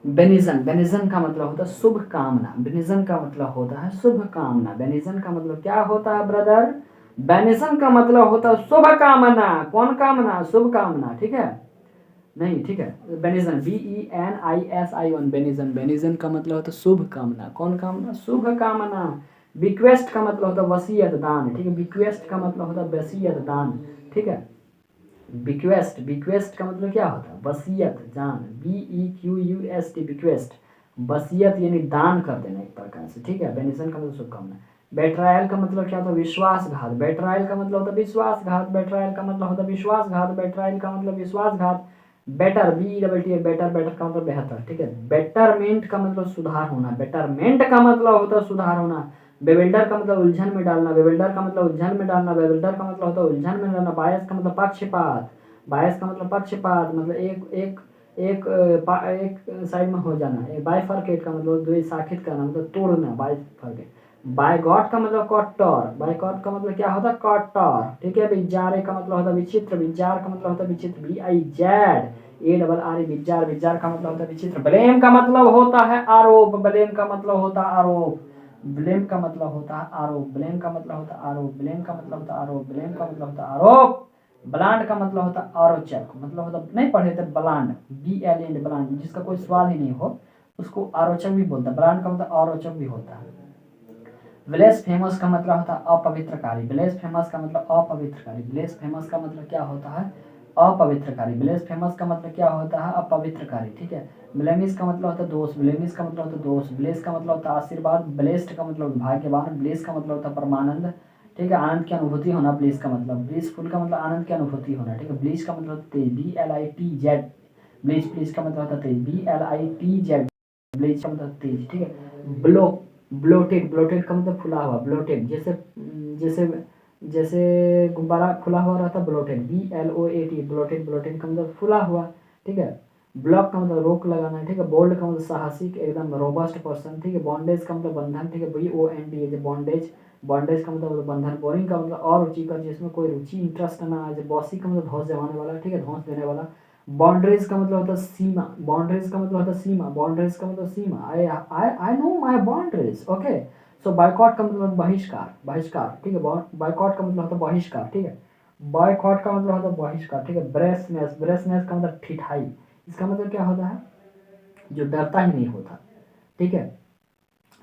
Benison, benison का मतलब होता है शुभ कामना, बेनिजन का मतलब होता है शुभ कामना। बेनिजन का मतलब क्या होता है ब्रदर? बेनिजन का मतलब होता है शुभ कामना। कौन कामना? शुभ कामना, ठीक है? नहीं, ठीक है। बेनिजन, BENISION, बेनिजन, बेनिजन का मतलब होता है शुभ कामना। कौन कामना? शुभ कामना। बिक्वेस्ट का मतलब होता है वसीयत दान, ठीक है? बिक्वेस्ट का मतलब होता है वसीयत दान, ठीक है? बिक्वेस्ट, बिक्वेस्ट का मतलब क्या होता है? वसीयत दान, BEQUST, बिक्वेस्ट, वसीयत यानी दान कर देना एक प्रकार से, ठीक है? बेनिजन का मतलब शुभकामना। बेट्रायल का मतलब क्या होता है? विश्वासघात। बेट्रायल का मतलब होता है विश्वासघात। बेट्रायल का मतलब होता है विश्वासघात। बेट्रायल का मतलब विश्वासघात। बेटर, BETT, बेटर, बेटर का मतलब बेहतर, ठीक है? बेटरमेंट का मतलब सुधार होना। बेटरमेंट का मतलब होता है सुधार होना। बेविल्डर का मतलब उलझन में डालना। बेविल्डर का मतलब उलझन में डालना। बेविल्डर का मतलब होता है उलझन में डालना। बायस का मतलब पक्षपात। बायस का मतलब पक्षपात, मतलब एक एक एक एक साइड में हो जाना। बाइफरकेट का मतलब द्विशाखित करना, मतलब तोड़ना। बाइफरकेट। बायगॉट का मतलब कट्टर। बायगॉट का मतलब क्या होता है? कट्टर, ठीक है? बिजारे का मतलब होता है विचित्र। बिजार का मतलब होता है विचित्र, BIZAR, बिजार, बिजार का मतलब होता है विचित्र। ब्लेम का मतलब होता है आरोप। ब्लेम का मतलब होता है आरोप। ब्लेम का मतलब होता है आरोप। ब्लेम का मतलब होता है आरोप। ब्लेम का मतलब होता है आरोप। ब्लेम का मतलब होता है आरोप। ब्लांड का मतलब होता है आरोचक, मतलब होता नहीं पढ़े थे ब्लांड, BLAND, ब्लांड, जिसका कोई स्वाद ही नहीं हो उसको आरोचक भी बोलता है। ब्लांड का मतलब आरोचक भी होता है। ब्लेसफेमस का मतलब होता है अपवित्रकारी। ब्लेसफेमस का मतलब अपवित्रकारी। ब्लेसफेमस का मतलब क्या होता है? अपवित्रकारी। ब्लेसफेमस का मतलब क्या होता है? अपवित्रकारी, ठीक है? ब्लेमिश का मतलब होता है दोष। ब्लेमिश का मतलब होता है दोष। ब्लेस का मतलब होता है आशीर्वाद। ब्लेस्ड का मतलब भाग्यवान। ब्लेस का मतलब होता है परमानंद, ठीक है? आनंद की अनुभूति होना। ब्लिस का मतलब, ब्लिसफुल का मतलब आनंद की अनुभूति होना, ठीक है? ब्लिस का मतलब तेज, BLITZ, ब्लिस, ब्लिस का मतलब होता है तेज, BLITZ, ब्लिस का मतलब तेज, ठीक है? ब्लो, ब्लोटेड, ब्लोटेड का मतलब फुला हुआ। ब्लोटेड जैसे जैसे जैसे गुब्बारा फुला हुआ रहता है, ब्लोटेड, BLOAT, ब्लोटेड, ब्लोटेड का मतलब फुला हुआ, ठीक है? ब्लॉक का मतलब रोक लगाना, ठीक है? बोल्ड का मतलब साहसिक, एकदम रोबस्ट पर्सन, ठीक है? बॉन्डेज का मतलब बंधन, ठीक है? BOND, बॉन्डेज, बॉन्डेज का मतलब बंधन। बोरिंग का मतलब और रुचिकर, जिसमें कोई रुचि, इंटरेस्ट ना आ जाए। बॉसी का मतलब धौंस जमाने वाला, ठीक है? धौंस देने वाला। बाउंड्रीज का मतलब होता है सीमा। बाउंड्रीज का मतलब होता है सीमा। बाउंड्रीज का मतलब सीमा। I know my boundaries, okay? So boycott का मतलब बहिष्कार, बहिष्कार, ठीक है? बायकॉट का मतलब होता है बहिष्कार, ठीक है? बायकॉट का मतलब होता है बहिष्कार, ठीक है? ब्रेसनेस, ब्रेसनेस का मतलब ठिठाई। इसका मतलब क्या होता है? जो डरता ही नहीं होता, ठीक है?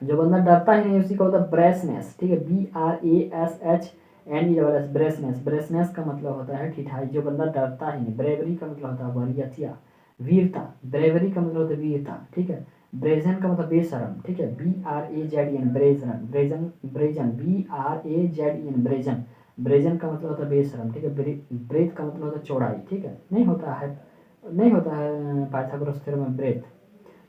जो बंदा डरता ही नहीं उसी का होता है ब्रेसनेस, ठीक है? BRASHNESS, ब्रेसनेस। ब्रेसनेस का मतलब होता है ठिठाई, जो बंदा डरता ही नहीं। ब्रेवरी का मतलब होता है वरीयता, वीरता। ब्रेवरी का मतलब होता है वीरता, ठीक है? ब्रेजन का मतलब बेशरम, ठीक है? BRAZN, brazen, brazen, brazen, BRAZN, brazen. Brazen का मतलब होता है बेशरम, ठीक है? ब्रेथ का मतलब होता है चौड़ाई, ठीक है? नहीं होता है, नहीं होता है पाइथागोरस थ्योरम में ब्रेथ,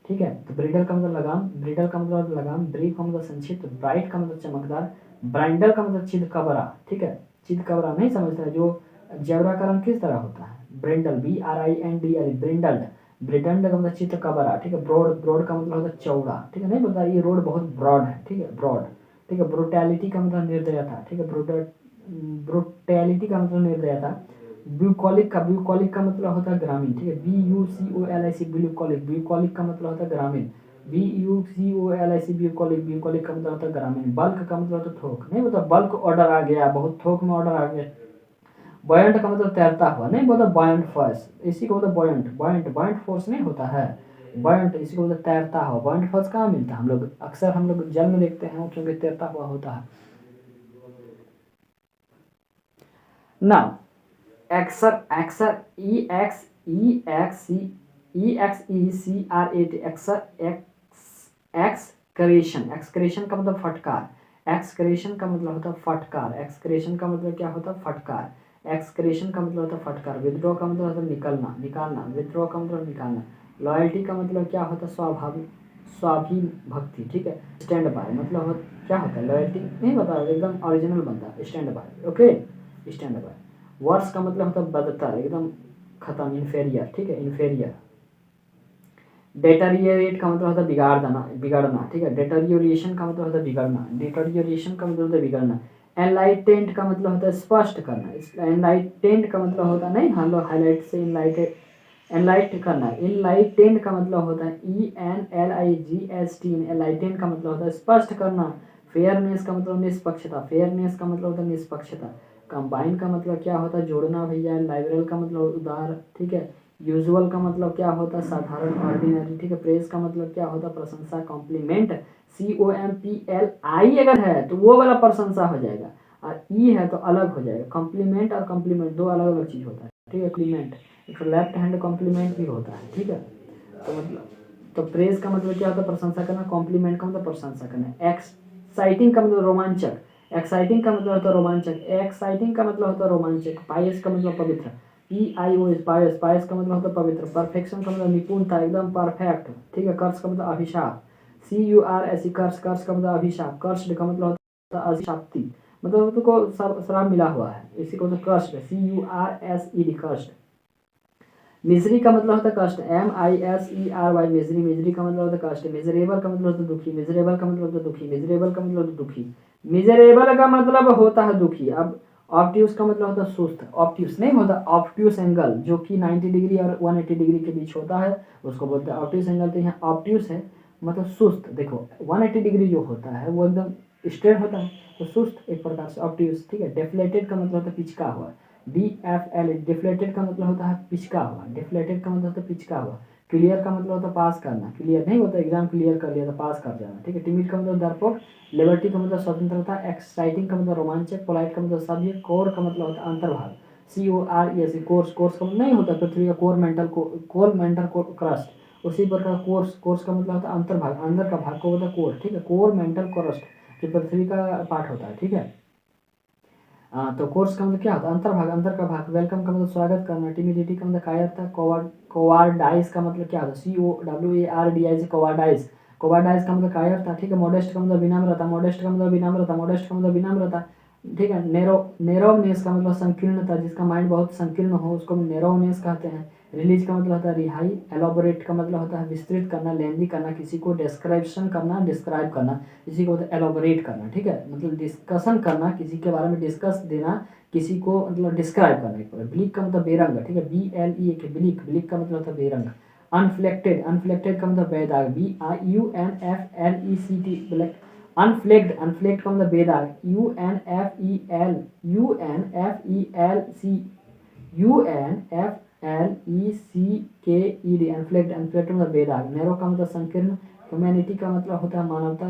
ठीक है? तो ब्रिडल का मतलब लगाम। ब्रिडल का मतलब लगाम। ब्रीफ का मतलब संक्षिप्त। ब्राइट का मतलब चमकदार। ब्राइंडल का मतलब चिदकबरा, ठीक है? चिदकबरा नहीं समझता है जो जेवरा का रंग किस तरह होता है? ब्रिंडल, BRINDL, ब्रिंडल्ड। ब्रिडल्ड का मतलब चित्रकबरा, ठीक है? ब्रॉड, ब्रॉड का मतलब होता है चौड़ा, ठीक है? नहीं बोलता ये रोड बहुत ब्रॉड है, ठीक है? ब्रॉड, ठीक है? ब्रुटैलिटी का मतलब निर्दयता, ठीक है? ब्रुटैलिटी का मतलब निर्दयता। ब्यूकॉलिक का, ब्यूकॉलिक का मतलब होता है ग्रामीण, ठीक है? BUCOLIC, bucolic. ब्यूकॉलिक का मतलब होता है ग्रामीण। BUCOLIC, bucolic. ब्यूकॉलिक का मतलब होता है ग्रामीण। बल्क का मतलब होता है थोक, नहीं मतलब बल्क ऑर्डर आ गया, बहुत थोक में ऑर्डर आ गया। बॉयंट का मतलब तैरता हुआ, नहीं बोलता बॉयंट फोर्स, इसी को बोलते बॉयंट। बॉयंट, बॉयंट फोर्स नहीं होता है, बॉयंट इसी को बोलते तैरता हुआ। बॉयंट फोर्स कहाँ मिलता है? हम लोग अक्सर हम लोग जल में देखते हैं, क्योंकि तैरता हुआ होता है ना। एक्सर, एक्सर, EXEXCEXECRAT, एक्सर, एक्सक्रेशन। एक्सक्रेशन का मतलब फटकार। एक्सक्रेशन का मतलब होता है फटकार। एक्सक्रेशन का मतलब क्या होता है? फटकार। एक्सक्रेशन का मतलब होता है फटकार। विद्रोह का मतलब होता है निकलना, निकालना। विद्रोह का मतलब निकालना। लॉयल्टी का मतलब क्या होता है? स्वाभाविक, स्वाभिभक्ति, ठीक है? स्टैंड बाय मतलब क्या होता है? लॉयल्टी नहीं बता, एकदम ओरिजिनल बनता है stand by, okay? Stand by. वर्स का मतलब होता है बदतर, एकदम खत्म, इन्फेरियर, ठीक है? इन्फेरियर। डेटरियोरेट का मतलब होता है बिगाड़ देना, बिगड़ना, ठीक है? डेटरियोरेशन का मतलब होता है बिगड़ना। डेटरियोरेशन का मतलब होता है बिगड़ना। एनलाइटेंट का मतलब होता है स्पष्ट करना। एनलाइटेंट का मतलब होता है, नहीं हम लोग हाईलाइट से इनलाइटेड, एनलाइट करना, इनलाइटेंड का मतलब होता है ENLIGHT, एनलाइटेंड का मतलब होता है स्पष्ट करना। फेयरनेस का मतलब निष्पक्षता, फेयरनेस का मतलब होता है निष्पक्षता। कंबाइन का मतलब क्या होता है जोड़ना भैया। लाइबरल का मतलब उदार, ठीक है। यूजुअल का मतलब क्या होता है साधारण, ऑर्डिनरी, ठीक है। प्रेज का मतलब क्या होता है प्रशंसा, कॉम्प्लीमेंट। COMPLI अगर है तो वो वाला प्रशंसा हो जाएगा, और ई है तो अलग हो जाएगा। कॉम्प्लीमेंट और कॉम्प्लीमेंट दो अलग अलग चीज़ होता है, ठीक है। कॉम्प्लीमेंट एक लेफ्ट हैंड कॉम्प्लीमेंट भी होता है, ठीक है। तो मतलब तो प्रेज का मतलब क्या होता है प्रशंसा करना, कॉम्प्लीमेंट का मतलब प्रशंसा करना। एक्साइटिंग का मतलब रोमांचक, एक्साइटिंग का मतलब होता है रोमांचक, एक्साइटिंग का मतलब होता है रोमांचक। पायस का मतलब पवित्र, PIOS पायस, पायस का मतलब होता है पवित्र। परफेक्शन का मतलब निपुणता, एकदम परफेक्ट, ठीक है। कर्स का मतलब अभिशाप, CURSE कर्स, कर्स का मतलब अभिशाप। कर्स्ड का मतलब होता है अभिशाप्ति, मतलब उसको शराब मिला हुआ है, इसी को मतलब कर्स्ड, CURSED कर्स्ड। मिजरी का मतलब होता है कष्ट, MISERY मिजरी, मिजरी का मतलब होता है कष्ट। मिजरेबल का मतलब होता है दुखी, मिजरेबल का मतलब होता है दुखी, मिजरेबल का मतलब होता है दुखी, मिजरेबल का मतलब होता है दुखी। अब ऑब्ट्यूस का मतलब होता है सुस्त, ऑब्ट्यूस नहीं होता, ऑब्ट्यूस एंगल जो कि 90 डिग्री और 180 डिग्री के बीच होता है उसको बोलते हैं ऑब्ट्यूस एंगल। तो यहाँ ऑब्ट्यूस है मतलब सुस्त। देखो 180 डिग्री जो होता है वो एकदम स्ट्रेट होता है, तो सुस्त एक प्रकार से ऑब्ट्यूस, ठीक है। डेफ्लेटेड का मतलब होता है पिचका हुआ, DFL, डिफ्लेटेड का मतलब होता है पिचका हुआ, डिफ्लेटेड का मतलब होता है पिचका हुआ। क्लियर का मतलब होता है पास करना, क्लियर नहीं होता एग्जाम क्लियर कर लिया तो पास कर जाना, ठीक है। टिमिड का मतलब डरपोक, लिबर्टी का मतलब स्वतंत्रता, एक्साइटिंग का मतलब रोमांचक, पोलाइट का मतलब सभ्य, कोर का मतलब होता है अंतर्भाग, CORES कोर्स, कोर्स का मतलब नहीं होता पृथ्वी का core mantle core mantle crust, उसी प्रकार कोर्स, कोर्स का मतलब होता है अंतर्भाग, अंदर का भाग को होता है कोर, ठीक है। कोर मेंटल क्रस्ट जो पृथ्वी का पार्ट होता है, ठीक है। तो कोर्स का मतलब क्या होता है अंतर्भाग, अंदर का भाग। वेलकम का मतलब स्वागत करना, टिमिडिटी का मतलब कायरता। कोवार्डाइस का मतलब क्या होता है COWARDIS, कोवार्डाइस, कोवार्डाइस का मतलब कायरता, ठीक है। मॉडेस्ट का मतलब विनम्रता, मॉडेस्ट का मतलब विनम्रता, मॉडेस्ट का मतलब विनम्रता, ठीक है। नेरोनेस का मतलब संकीर्णता, जिसका माइंड बहुत संकीर्ण हो उसको नेरोनेस कहते हैं। रिलीज का मतलब होता है रिहाई। एलोबोरेट का मतलब होता है विस्तृत करना, लेंदी करना, किसी को डिस्क्रिप्शन करना, डिस्क्राइब करना, इसी को होता है एलोबोरेट करना, ठीक है। मतलब डिस्कशन करना, किसी के बारे में डिस्कस देना, किसी को मतलब डिस्क्राइब करना। ब्लिक का मतलब बेरंग, ठीक है। BLE के ब्लिक, ब्लिक का मतलब होता है बेरंग। अनफ्लेक्टेड, अनफ्लेक्टेड का मतलब बेदाग, BIUNFLECT ब्लैक। अनफ्लेक्ड, अनफ्लेक्ट का मतलब बेदाग, UNFELCKED, अनफ्लेक्ट, अनफ्लेक्ट मतलब बेदाग। नैरो का मतलब संकीर्ण। ह्यूमैनिटी का मतलब होता है मानवता,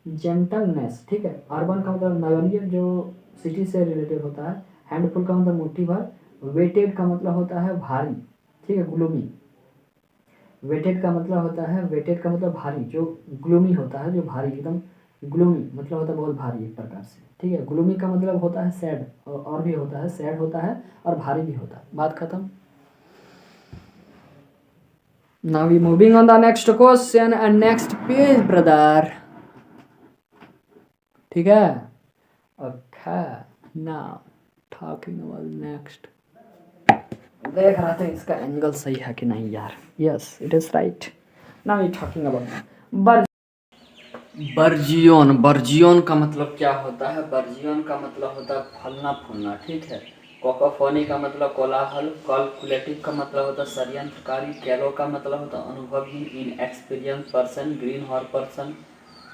जेंटलनेस, ठीक है। अर्बन का मतलब नगरीय जो सिटी से रिलेटेड होता है। हैंडफुल का मतलब मुट्ठी भर। वेटेड का मतलब होता है भारी, ठीक है, ग्लूमी। वेटेड का मतलब होता है, वेटेड का मतलब भारी, जो ग्लूमी होता है, जो भारी एकदम ग्लूमी मतलब होता है बहुत भारी एक प्रकार से, ठीक है। ग्लूमी का मतलब होता है सैड, और भी होता है सैड होता है और भारी भी होता है। बात खत्म। Now we moving on the next question and next page brother, ठीक है। Okay, now talking about next. देख रहा था इसका एंगल सही है कि नहीं यार। Yes it is right. Now we talking about burgeon. Burgeon का मतलब क्या होता है, बर्जियोन का मतलब होता है फलना फूलना, ठीक है। कोकोफोनी का मतलब कोलाहल। कैलकुलेटिव का मतलब होता है षड्यंत्रकारी। कैलो का मतलब होता है अनुभवी, in experience person, greenhorn person,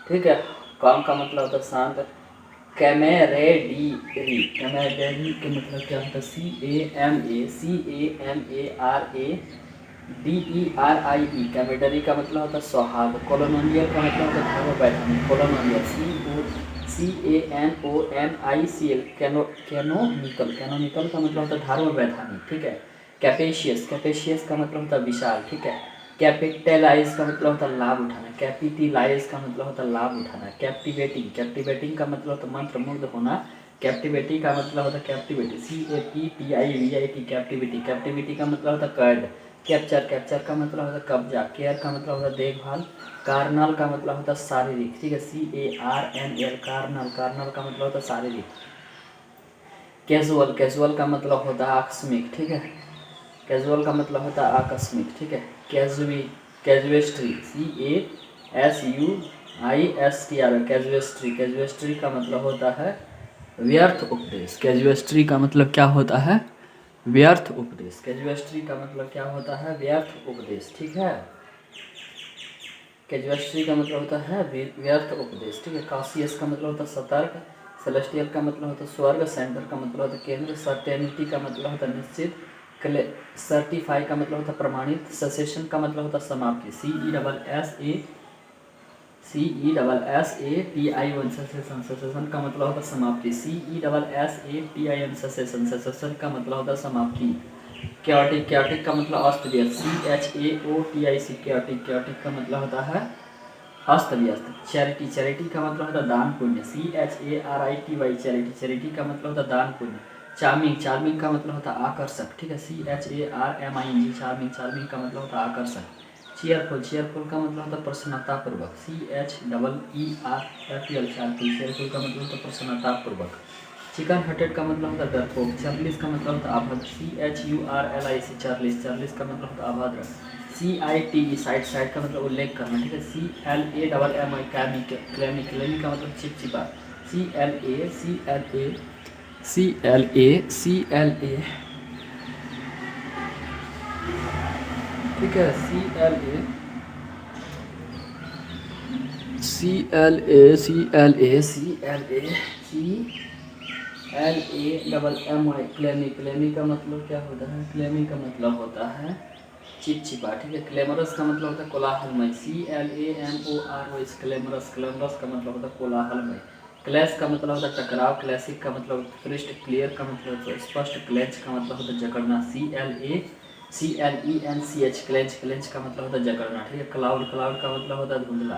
ठीक है। कॉम का मतलब होता है शांत। कैमेरेडीरी, कैमेरेडरी के मतलब क्या होता है CAMARADERI, कैमेडरी का मतलब होता है सौहार्द। कोलोनोनियल का मतलब होता है धर्म वैधानिक, कोलोनोनियल CONONICL, कैनोनिकल, कैनोनिकल का मतलब होता है धर्म वैधानिक, ठीक है। कैपेशियस, कैपेशियस का मतलब होता है विशाल, ठीक है। कैपिटलाइज का मतलब होता है लाभ उठाना, कैपिटलाइज का मतलब होता है लाभ उठाना। कैप्टिवेटिंग, कैप्टिवेटिंग का मतलब होता है मंत्रमुग्ध होना। कैप्टिविटी का मतलब होता है कैप्टिविटी, CAPTIVIT, कैप्टिविटी। कैप्टिविटी का मतलब होता है कैद। कैप्चर, कैप्चर का मतलब होता है कब्जा। केयर का मतलब होता है देखभाल। कार्नल का मतलब होता है शारीरिक, ठीक है। CARNL, कार्नल, कार्नल का मतलब होता है शारीरिक। कैजुअल, कैजुअल का मतलब होता है आकस्मिक, ठीक है। कैजुअल का मतलब होता है आकस्मिक, ठीक है। कैजुएस्ट्री, CASUISTR, कैजुएस्ट्री। कैजुएस्ट्री का मतलब होता है व्यर्थ उपदेश। कैजुएस्ट्री का मतलब क्या होता है व्यर्थ उपदेश। कैजुअस्ट्री का मतलब क्या होता है? व्यर्थ उपदेश, ठीक है। कैजुअस्ट्री का मतलब होता है व्यर्थ उपदेश, ठीक है। कॉशियस का मतलब होता है सतर्क, सेलेस्टियल का मतलब होता है स्वर्ग, सेंटर का मतलब होता है केंद्र, सर्टेनिटी का मतलब होता है निश्चित, सर्टिफाई का मतलब होता है प्रमाणित, सेसेशन का मतलब होता है समाप्ति, CESSATION सेसेशन, सेसेशन का मतलब होता है समाप्ति, CESSATION सेसेशन, सेसेशन का मतलब होता है समाप्ति। क्योटिक, क्योटिक का मतलब अस्त व्यस्त, CHAOTIC क्योटिक, क्योटिक का मतलब होता है अस्त व्यस्त। चैरिटी, चैरिटी का मतलब होता है दान पुण्य, CHARITY चैरिटी, चैरिटी का मतलब होता है दान पुण्य। चार्मिंग, चार्मिंग का मतलब होता है आकर्षक, ठीक है, CHARMING चार्मिंग, चार्मिंग का मतलब होता है आकर्षक। चेयरफुल, चेयरफुल का मतलब होता है प्रसन्नतापूर्वक, CHEERFUL चेयरफुल, चेयरफुल का मतलब होता है प्रसन्नतापूर्वक। चिकन हटेड का मतलब होता है डरपोक, चार्लिस का मतलब होता है अभद्र, CHURLIC चार्लिस, चार्लिस का मतलब होता है अभद्र। CITE साइड, साइड का मतलब उल्लेख करना, ठीक है, CLAMMI क्लैमी, क्लैमी, क्लैमी का मतलब चिपचिपा, CLA ठीक है, CLAMMI क्लैमी, क्लैमी का मतलब क्या होता है? क्लैमी का मतलब होता है चिपचिपा, ठीक है। क्लेमरस का मतलब होता है कोलाहलमय, CLAMOROS क्लेमरस, क्लेमरस का मतलब होता है कोलाहलमय। क्लैश का मतलब होता है टकराव, क्लैसिक का मतलब उत्कृष्ट, क्लियर का मतलब होता है स्पष्ट, क्लेंच का मतलब होता है जकड़ना, CLENCH क्लेंच, क्लेंच का मतलब होता है जकड़ना, ठीक है। क्लाउड, क्लाउड का मतलब होता है धुंधला,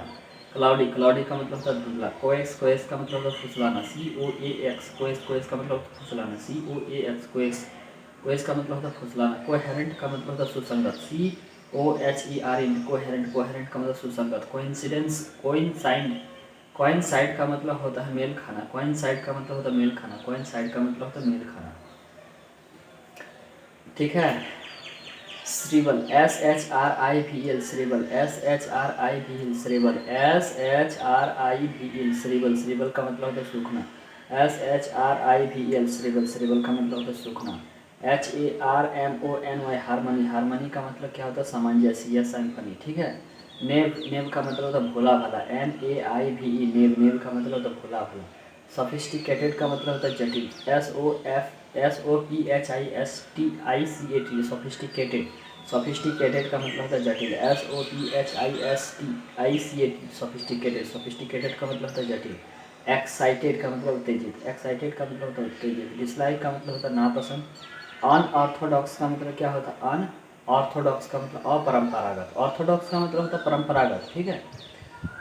क्लाउडी, क्लाउडी का मतलब होता है धुंधला। कोएक्स, कोएक्स का मतलब होता है फुसलाना, COAX कोएक्स, कोएक्स का मतलब फुसलाना, COAX कोएक्स, कोएक्स का मतलब होता है फुसलाना। कोहेरेंट का मतलब होता है सुसंगत, COHERENT कोहेरेंट, कोहेरेंट का मतलब सुसंगत। कोइंसिडेंस, कोइंसाइड, कोइंसाइड का मतलब होता है मेल खाना, कोइंसाइड का मतलब होता है मेल खाना, कोइंसाइड का मतलब होता है मेल खाना, ठीक है। श्रीबल, SHRIVL श्रीबल, SHRIVL श्रीबल, SHRIVL श्रीबल, श्रीबल का मतलब होता है सूखना, SHRIVL श्रीबल, श्रीबल का मतलब होता है सूखना। HARMONY हारमोनी, हारमोनी का मतलब क्या होता है? सामंजस्य या सिम्फनी, ठीक है। नेव, नेव का मतलब होता है भोला भाला, NAIVE नेव, नेव का मतलब होता है भोला भाला। सोफिस्टिकेटेड का मतलब होता है जटिल, SOPHISTICAT सोफिस्टिकेटेड, सोफिस्टिकेटेड का मतलब होता है जटिल, SOPHISTICAT सोफिस्टिकेटेड, सोफिस्टिकेटेड का मतलब होता है जटिल। एक्साइटेड का मतलब उत्तेजित, एक्साइटेड का मतलब होता है उत्तेजित। डिसलाइक का मतलब होता है नापसंद। अनऑर्थोडॉक्स का मतलब क्या होता है? अनऑर्थोडॉक्स का मतलब अपरंपरागत, ऑर्थोडॉक्स का मतलब होता है परंपरागत, ठीक है।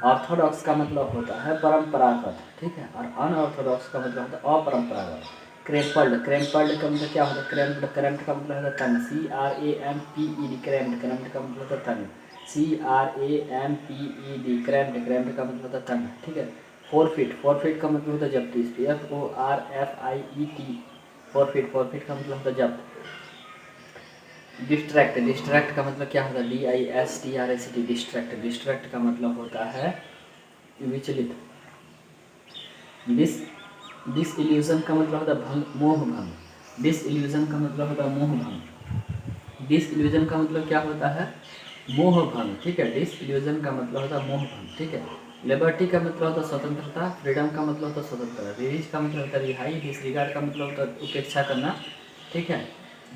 ऑर्थोडॉक्स का मतलब होता है परंपरागत, ठीक है, और अनऑर्थोडॉक्स का मतलब होता है अपरंपरागत। क्रेम्पल्ड, क्रेम्पल्ड का मतलब क्या होता है? क्रैम्प्ड, क्रैम्प्ड का मतलब होता है तंग, CRAMPED क्रैम्प्ड, क्रैम्प्ड का मतलब होता है तंग, CRAMPED क्रैम्प्ड, क्रैम्प्ड का मतलब होता है तंग, ठीक है। फोरफिट, फोरफिट का मतलब होता है जब्ती, FORFIET फोरफिट, फोरफिट का मतलब होता है जब्त। डिस्ट्रैक्ट, डिस्ट्रैक्ट का मतलब क्या होता है? DISTRACT डिस्ट्रैक्ट, डिस्ट्रैक्ट का मतलब होता है विचलित। डिस, डिसइल्यूजन का मतलब होता है भंग, मोह भंग, डिसइल्यूजन का मतलब होता है मोह भंग, डिसइल्यूजन का मतलब क्या होता है? मोह भंग, ठीक है, डिसइल्यूजन का मतलब होता है मोह भंग, ठीक है। लिबर्टी का मतलब होता है स्वतंत्रता, फ्रीडम का मतलब होता है स्वतंत्रता, रिलीज का मतलब होता है रिहाई, डिसरिगार्ड का मतलब होता है उपेक्षा करना, ठीक है।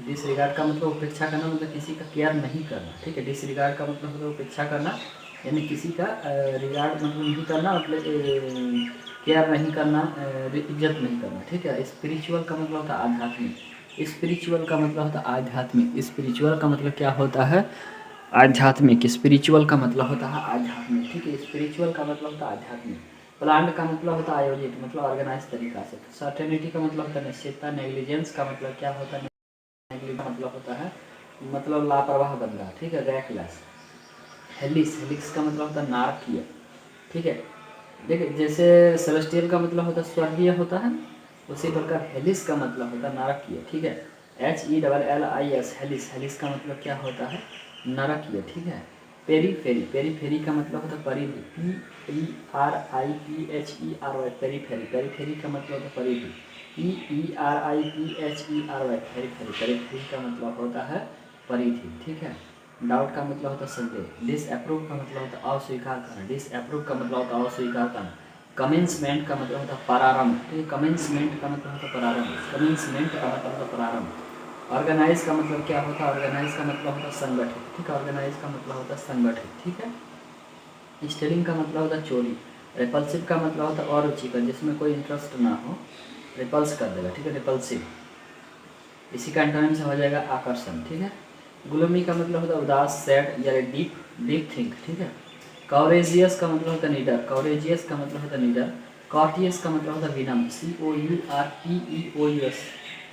डिसरिगार्ड का मतलब उपेक्षा करना, मतलब किसी का केयर नहीं करना, ठीक है। डिसरिगार्ड का मतलब होता है उपेक्षा करना, यानी किसी का रिगार्ड मतलब नहीं करना, मतलब केयर नहीं करना, इज्जत नहीं करना, ठीक है। स्पिरिचुअल का मतलब होता है आध्यात्मिक, स्पिरिचुअल का मतलब होता है आध्यात्मिक, स्पिरिचुअल का मतलब क्या होता है? आध्यात्मिक, स्पिरिचुअल का मतलब होता है आध्यात्मिक, ठीक है, स्पिरिचुअल का मतलब होता है आध्यात्मिक। प्लान्ड का मतलब होता है आयोजित, मतलब ऑर्गेनाइज तरीका से। सर्टेनिटी का मतलब होता है निश्चितता। नेग्लिजेंस का मतलब क्या होता है? नेग्लिजेंस का मतलब होता है मतलब लापरवाह बंदा, ठीक है, रेकलेस। हेलिक्स, हेलिक्स का मतलब होता है नारकीय, ठीक है। देखिए जैसे सेलेस्टियल का मतलब होता है स्वर्गीय होता है, उसी प्रकार हेलिस का मतलब होता है नरकीय, ठीक है। HELLIS हेलिस, हेलिस का मतलब क्या होता है? नरकीय, ठीक है। पेरीफेरी, पेरीफेरी का मतलब होता है परिधि, PERIPHERY पेरीफेरी, पेरीफेरी का मतलब होता है परिधि। PERIPHERY, पेरिफेरी का मतलब होता है परिधि, ठीक है। डाउट का मतलब होता है संदेह। डिसअप्रूव का मतलब होता है अस्वीकार करना, डिसअप्रूव का मतलब होता है अस्वीकार करना। कमेंसमेंट का मतलब होता है प्रारंभ, ठीक है। कमेंसमेंट का मतलब होता है प्रारंभ, कमेंसमेंट का मतलब होता है प्रारंभ। ऑर्गेनाइज का मतलब क्या होता है? ऑर्गेनाइज का मतलब होता है संगठित, ठीक है। ऑर्गेनाइज का मतलब होता है संगठित, ठीक है। स्टेलिंग का मतलब होता है चोरी। रिपल्सिव का मतलब होता है अरुचिकर, जिसमें कोई इंटरेस्ट ना हो, रिपल्स कर देगा, ठीक है, रिपल्सिव। इसी का एंटोनिम्स हो जाएगा आकर्षण, ठीक है। ग्लूमी का मतलब होता है उदास, सैड या डीप डीप थिंक, ठीक है। कॉरेजियस का मतलब होता है निडर, कॉरेजियस का मतलब होता है निडर। कॉर्टियस का मतलब होता है विनम्र, COURTEOUS,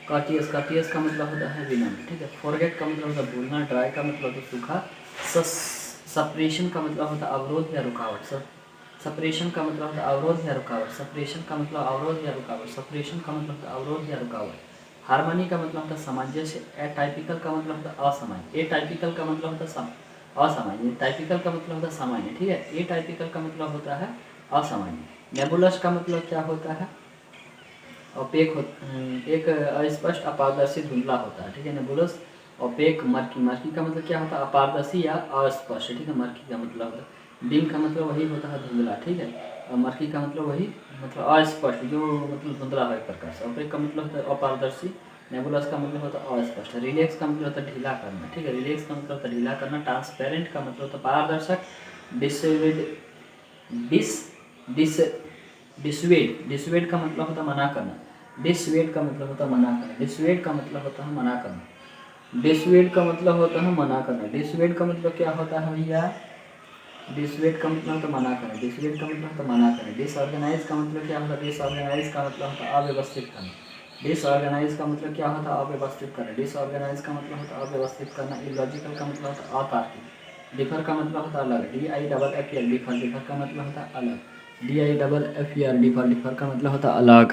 कॉर्टियस, कॉर्टियस का मतलब होता है विनम्र, ठीक है। फॉरगेट का मतलब होता है भूलना। ड्राई का मतलब होता है सूखा। सप्रेशन का मतलब होता है अवरोध या रुकावट। सप्रेशन का मतलब होता है अवरोध या रुकावट, सप्रेशन का मतलब अवरोध या रुकावट, सप्रेशन का मतलब होता है अवरोध या रुकावट। हार्मनी का मतलब होता है सामंजस्य। एटाइपिकल का मतलब होता है असामान्य, एटाइपिकल का मतलब होता है असामान्य, टाइपिकल का मतलब होता है सामान्य, ठीक है। एटाइपिकल का मतलब होता है असामान्य। नेबुलस का मतलब क्या होता है? ओपेक एक अस्पष्ट, अपारदर्शी, धुंधला होता है, ठीक है। नेबुलस। ओपेक, मर्की, मर्की का मतलब क्या होता है? अपारदर्शी या अस्पष्ट, ठीक है। मर्की का मतलब होता है। डिम का मतलब वही होता है धुंधला, ठीक है। और मर्की का मतलब वही, मतलब अस्पष्ट, जो मतलब धुंधला है एक प्रकार से। ओपेक का मतलब होता है अपारदर्शी। नेबुलस का मतलब होता है अस्पष्ट। रिलैक्स का मतलब होता है ढीला करना, ठीक है। रिलैक्स का मतलब होता है ढीला करना। ट्रांसपेरेंट का मतलब होता है पारदर्शक। Dissuade diss diss dissuade, dissuade का मतलब होता है मना करना। डिसवेड का मतलब होता है मना करना। डिसवेड का मतलब होता है मना करना। डिसवेड का मतलब होता है मना करना। डिसवेड का मतलब क्या होता है भैया? डिसवेड का मतलब होता है मना करना। डिसवेड का मतलब होता है मना करना। डिसऑर्गेनाइज का मतलब क्या होता है? डिसऑर्गेनाइज का मतलब होता है अव्यवस्थित करना। डिसऑर्गेनाइज का मतलब क्या होता है? अव्यवस्थित करना। डिसऑर्गेनाइज का मतलब होता है अव्यवस्थित करना। इलॉजिकल का मतलब होता है अतार्किक। डिफर का मतलब होता है अलग। DIFFER, डिफर, डिफर का मतलब होता है अलग। DIFFER, डिफर, डिफर का मतलब होता है अलग।